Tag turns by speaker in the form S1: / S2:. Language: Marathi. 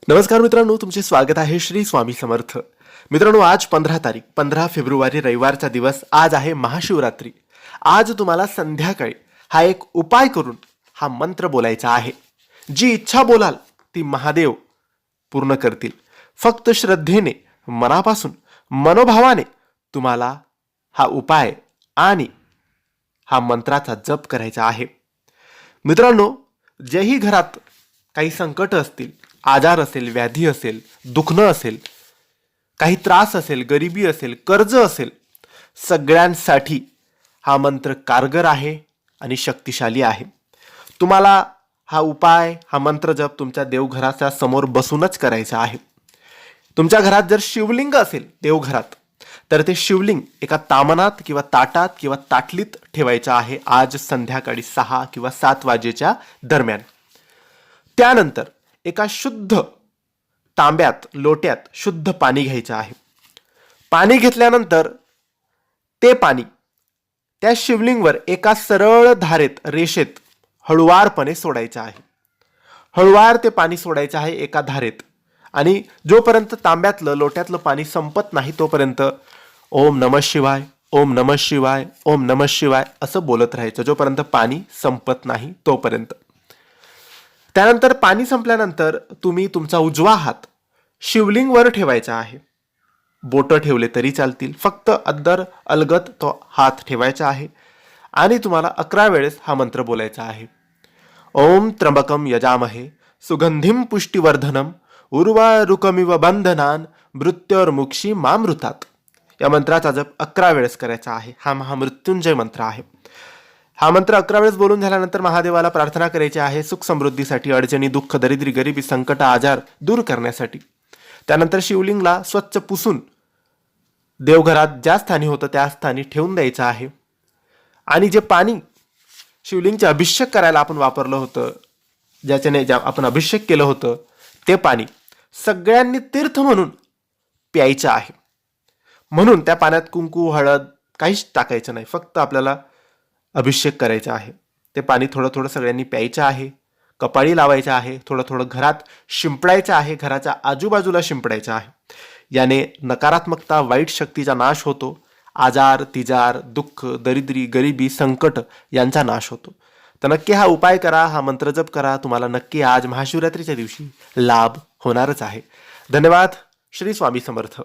S1: नमस्कार मित्रांनो, तुमचे स्वागत आहे श्री स्वामी समर्थ. मित्रांनो, आज 15 फेब्रुवारी रविवारचा दिवस. आज आहे महाशिवरात्री. आज तुम्हाला संध्याकाळी हा एक उपाय करून हा मंत्र बोलायचा आहे. जी इच्छा बोलाल ती महादेव पूर्ण करतील. फक्त श्रद्धेने, मनापासून, मनोभावाने तुम्हाला हा उपाय आणि हा मंत्राचा जप करायचा आहे. मित्रांनो, ज्याही घरात काही संकट असतील, आजार असेल, व्याधी असेल, दुखणं असेल, काही त्रास असेल, गरिबी असेल, कर्ज असेल, सगळ्यांसाठी हा मंत्र कारगर आहे आणि शक्तिशाली आहे. तुम्हाला हा उपाय, हा मंत्र जप तुमच्या देवघराच्या समोर बसूनच करायचा आहे. तुमच्या घरात जर शिवलिंग असेल देवघरात, तर ते शिवलिंग एका तामनात किंवा ताटात किंवा ताटलीत ठेवायचं आहे आज संध्याकाळी 6 किंवा 7 वाजेच्या दरम्यान. त्यानंतर एका शुद्ध तांब्यात, लोट्यात शुद्ध पाणी घ्यायचं आहे. पाणी घेतल्यानंतर ते पाणी त्या शिवलिंगवर एका सरळ धारेत, रेषेत हळुवारपणे सोडायचं आहे. हळुवार ते पाणी सोडायचं आहे एका धारेत. आणि जोपर्यंत तांब्यातलं, लोट्यातलं पाणी संपत नाही तोपर्यंत ओम नमः शिवाय, ओम नमः शिवाय, ओम नमः शिवाय असं बोलत राहायचं, जोपर्यंत पाणी संपत नाही तोपर्यंत. त्यानंतर पाणी संपल्यानंतर तुम्ही तुमचा उजवा हात शिवलिंगवर ठेवायचा आहे. बोटं ठेवले तरी चालतील, फक्त अद्दर अलगद तो हात ठेवायचा आहे. आणि तुम्हाला 11 वेळेस हा मंत्र बोलायचा आहे. ओम त्र्यंबकम यजामहे सुगंधिम पुष्टिवर्धनम उर्वारुकमिव बंधनान मृत्योर्मुक्षी मामृतात. या मंत्राचा जप 11 वेळेस करायचा आहे. हा महामृत्युंजय मंत्र आहे. हा मंत्र 11 वेळेस बोलून झाल्यानंतर महादेवाला प्रार्थना करायची आहे सुख समृद्धीसाठी, अडचणी, दुःख, दरिद्री, गरिबी, संकट, आजार दूर करण्यासाठी. त्यानंतर शिवलिंगला स्वच्छ पुसून देवघरात ज्या स्थानी होतं त्या स्थानी ठेवून द्यायचं आहे. आणि जे पाणी शिवलिंगचे अभिषेक करायला आपण वापरलं होतं, ज्याच्याने आपण अभिषेक केलं होतं, ते पाणी सगळ्यांनी तीर्थ म्हणून प्यायचं आहे. म्हणून त्या पाण्यात कुंकू, हळद काहीच टाकायचं नाही, फक्त आपल्याला अभिषेक करायचा आहे. ते पाणी थोडं थोडं सगळ्यांनी प्यायचं आहे. कपाळी लावायचं आहे, थोडं थोडं घरात शिंपडायचं आहे, घराच्या आजूबाजूला शिंपडायचं आहे. याने नकारात्मकता, वाईट शक्तीचा नाश होतो. आजार, तिजार, दुःख, दरिद्री, गरिबी, संकट यांचा नाश होतो. तर नक्की हा उपाय करा, हा मंत्र जप करा. तुम्हाला नक्की आज महाशिवरात्रीच्या दिवशी लाभ होणारच आहे. धन्यवाद. श्री स्वामी समर्थ.